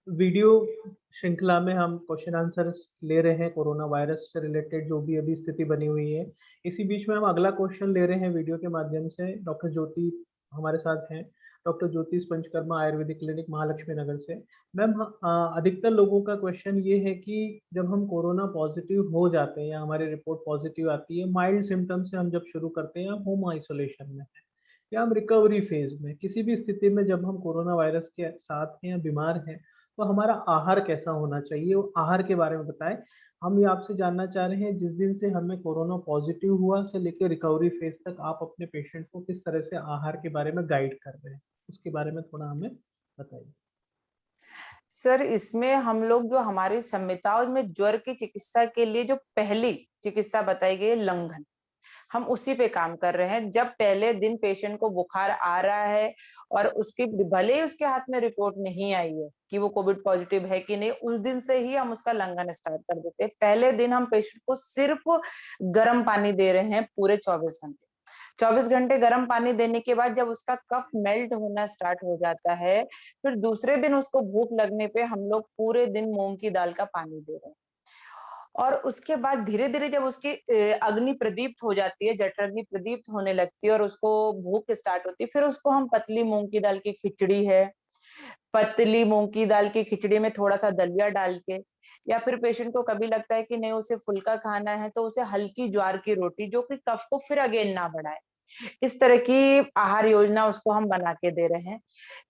Video श्रृंखला में हम क्वेश्चन आंसर्स ले रहे हैं कोरोना वायरस से रिलेटेड जो भी अभी स्थिति बनी हुई है। इसी बीच में हम अगला क्वेश्चन ले रहे हैं वीडियो के माध्यम से। डॉक्टर ज्योति हमारे साथ हैं। डॉक्टर ज्योति पंचकर्मा आयुर्वेदिक क्लिनिक महालक्ष्मी नगर से। मैम, अधिकतर लोगों का क्वेश्चन ये है कि जब हम कोरोना पॉजिटिव हो जाते हैं या हमारी रिपोर्ट पॉजिटिव आती है, माइल्ड सिम्टम्स से हम जब शुरू करते हैं, होम आइसोलेशन में है या हम रिकवरी फेज में, किसी भी स्थिति में जब हम कोरोना वायरस के साथ हैं या बीमार हैं, तो हमारा आहार कैसा होना चाहिए, वो आहार के बारे में बताएं। हम ये आपसे जानना चाह रहे हैं, जिस दिन से हमें कोरोना पॉजिटिव हुआ से लेकर रिकवरी फेज तक आप अपने पेशेंट को किस तरह से आहार के बारे में गाइड कर रहे हैं, उसके बारे में थोड़ा हमें बताइए। सर, इसमें हम लोग जो हमारी संहिताओं में ज्वर की चिकित्सा के लिए जो पहली चिकित्सा बताई गई है, लंघन, हम उसी पे काम कर रहे हैं। जब पहले दिन पेशेंट को बुखार आ रहा है और उसकी भले ही उसके हाथ में रिपोर्ट नहीं आई है कि वो कोविड पॉजिटिव है कि नहीं, उस दिन से ही हम उसका लंघन स्टार्ट कर देते हैं। पहले दिन हम पेशेंट को सिर्फ गर्म पानी दे रहे हैं पूरे 24 घंटे। 24 घंटे गर्म पानी देने के बाद जब उसका कफ मेल्ट होना स्टार्ट हो जाता है, फिर दूसरे दिन उसको भूख लगने पे हम लोग पूरे दिन मूंग की दाल का पानी दे रहे हैं। और उसके बाद धीरे धीरे जब उसकी अग्नि प्रदीप्त हो जाती है, जठराग्नि प्रदीप्त होने लगती है और उसको भूख स्टार्ट होती है, फिर उसको हम पतली मूंग की दाल की खिचड़ी है, पतली मूंग की दाल की खिचड़ी में थोड़ा सा दलिया डाल के, या फिर पेशेंट को कभी लगता है कि नहीं उसे फुल्का खाना है, तो उसे हल्की ज्वार की रोटी जो कि कफ को फिर अगेन ना बढ़ाए, इस तरह की आहार योजना उसको हम बना के दे रहे हैं।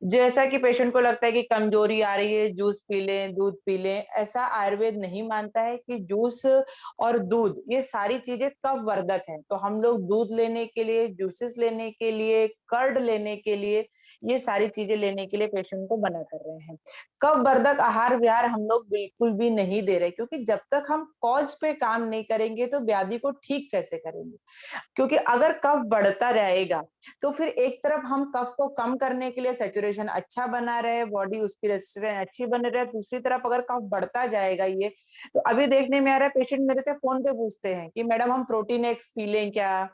जैसा कि पेशेंट को लगता है कि कमजोरी आ रही है, जूस पी लें, दूध पी लें, ऐसा आयुर्वेद नहीं मानता है कि जूस और दूध ये सारी चीजें कफ वर्धक है। तो हम लोग दूध लेने के लिए, जूसेस लेने के लिए, कर्ड लेने के लिए, ये सारी चीजें लेने के लिए पेशेंट को मना कर रहे हैं। कफ वर्धक आहार विहार हम लोग बिल्कुल भी नहीं दे रहे, क्योंकि जब तक हम कॉज पे काम नहीं करेंगे तो व्याधि को ठीक कैसे करेंगे। क्योंकि अगर कफ बढ़ता रहेगा तो फिर एक तरफ हम कफ को कम करने के लिए सेचुरेशन अच्छा बना रहे, बॉडी उसकी रेजिस्टेंस अच्छी बन रही है, दूसरी तरफ अगर कफ बढ़ता जाएगा ये, तो अभी देखने में आ रहा है पेशेंट मेरे से फोन पे पूछते हैं कि मैडम हम प्रोटीन एक्स पी लें क्या,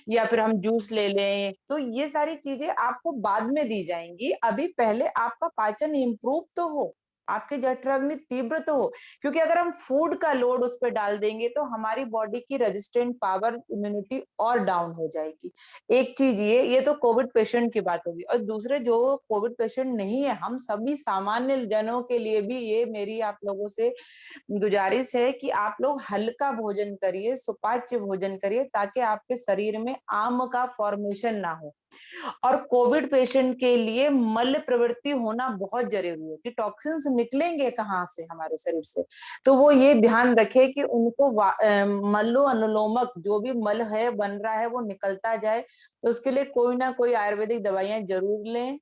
या फिर हम जूस ले लें। तो ये सारी चीजें आपको बाद में दी जाएंगी, अभी पहले आपका पाचन इंप्रूव तो हो, आपकी जठराग्नि तीव्र तो हो। क्योंकि अगर हम फूड का लोड उस पर डाल देंगे तो हमारी बॉडी की रेजिस्टेंट पावर, इम्यूनिटी और डाउन हो जाएगी। एक चीज ये तो कोविड पेशेंट की बात होगी। और दूसरे जो कोविड पेशेंट नहीं है, हम सभी सामान्य जनों के लिए भी ये मेरी आप लोगों से गुजारिश है कि आप लोग हल्का भोजन करिए, सुपाच्य भोजन करिए, ताकि आपके शरीर में आम का फॉर्मेशन ना हो। और कोविड पेशेंट के लिए मल प्रवृत्ति होना बहुत जरूरी है कि टॉक्सिन्स निकलेंगे कहाँ से हमारे शरीर से, तो वो ये ध्यान रखे कि उनको मल्लो अनुलोमक जो भी मल है बन रहा है वो निकलता जाए। तो उसके लिए कोई ना कोई आयुर्वेदिक दवाइयां जरूर लें,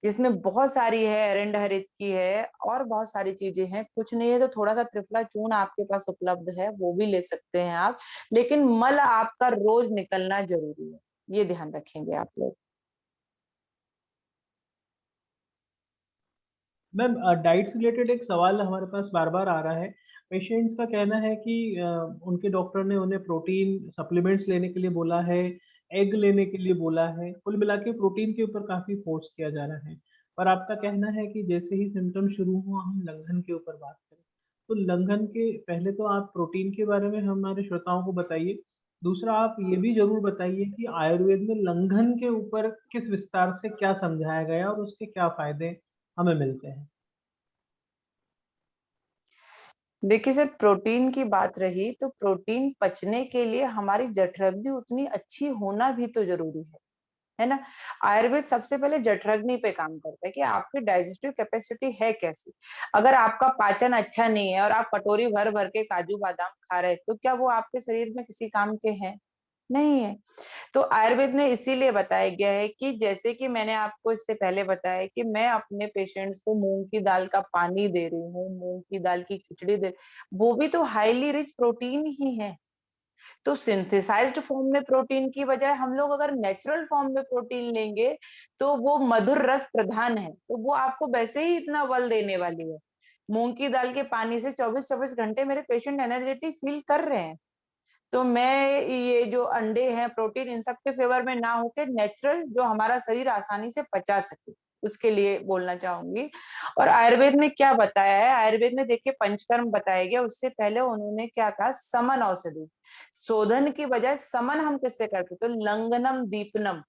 जिसमें बहुत सारी है, एरंड हरित की है और बहुत सारी चीजें हैं। कुछ नहीं है तो थोड़ा सा त्रिफला चूर्ण आपके पास उपलब्ध है, वो भी ले सकते हैं आप, लेकिन मल आपका रोज निकलना जरूरी है, ये ध्यान रखेंगे आप लोग। मैम, डाइट से रिलेटेड एक सवाल हमारे पास बार बार आ रहा है। पेशेंट्स का कहना है कि उनके डॉक्टर ने उन्हें प्रोटीन सप्लीमेंट्स लेने के लिए बोला है, एग लेने के लिए बोला है, कुल मिला के प्रोटीन के ऊपर काफी फोर्स किया जा रहा है। पर आपका कहना है कि जैसे ही सिम्टम शुरू हुआ हम लंघन के ऊपर बात करें। तो लंघन के पहले तो आप प्रोटीन के बारे में हमारे श्रोताओं को बताइए। दूसरा, आप ये भी जरूर बताइए कि आयुर्वेद में लंघन के ऊपर किस विस्तार से क्या समझाया गया और उसके क्या फायदे हमें मिलते हैं। देखिए सर, प्रोटीन की बात रही तो प्रोटीन पचने के लिए हमारी जठराग्नि उतनी अच्छी होना भी तो जरूरी है ना। आयुर्वेद सबसे पहले जठराग्नि पे काम करता है कि आपकी डाइजेस्टिव कैपेसिटी है कैसी। अगर आपका पाचन अच्छा नहीं है और आप कटोरी भर भर के काजू बादाम खा रहे हैं, तो क्या वो आपके शरीर में किसी काम के हैं? नहीं है। तो आयुर्वेद में इसीलिए बताया गया है कि जैसे कि मैंने आपको इससे पहले बताया कि मैं अपने पेशेंट्स को मूंग की दाल का पानी दे रही हूँ, मूंग की दाल की खिचड़ी दे, वो भी तो हाईली रिच प्रोटीन ही है। तो सिंथेसाइज्ड फॉर्म में प्रोटीन की बजाय हम लोग अगर नेचुरल फॉर्म में प्रोटीन लेंगे तो वो मधुर रस प्रधान है, तो वो आपको वैसे ही इतना बल देने वाली है। मूंग की दाल के पानी से 24-24 घंटे मेरे पेशेंट एनर्जेटिक फील कर रहे हैं। तो मैं ये जो अंडे हैं, प्रोटीन, इन सब के फेवर में ना होके नेचुरल जो हमारा शरीर आसानी से पचा सके, उसके लिए बोलना चाहूंगी। और आयुर्वेद में क्या बताया है, आयुर्वेद में देखिए पंचकर्म बताया गया, उससे पहले उन्होंने क्या कहा, समन औषधि। शोधन की बजाय समन हम किससे करते, तो लंघनम दीपनम।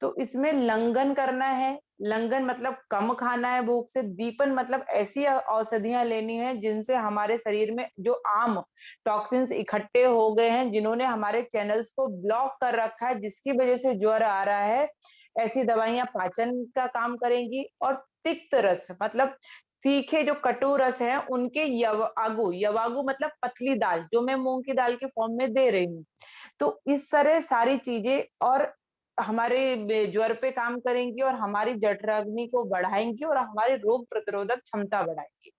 तो इसमें लंघन करना है, लंघन मतलब कम खाना है भूख से, दीपन मतलब ऐसी औषधियां लेनी है जिनसे हमारे शरीर में जो आम टॉक्सिन्स इकट्ठे हो गए हैं, जिन्होंने हमारे चैनल्स को ब्लॉक कर रखा है, जिसकी वजह से ज्वर आ रहा है, ऐसी दवाइयां पाचन का काम करेंगी। और तिक्त रस मतलब तीखे जो कटु रस है उनके यवागु, यवागु मतलब पतली दाल जो मैं मूंग की दाल के फॉर्म में दे रही हूँ। तो इस तरह सारी चीजें और हमारे ज्वर पे काम करेंगी और हमारी जठराग्नि को बढ़ाएंगी और हमारी रोग प्रतिरोधक क्षमता बढ़ाएंगी।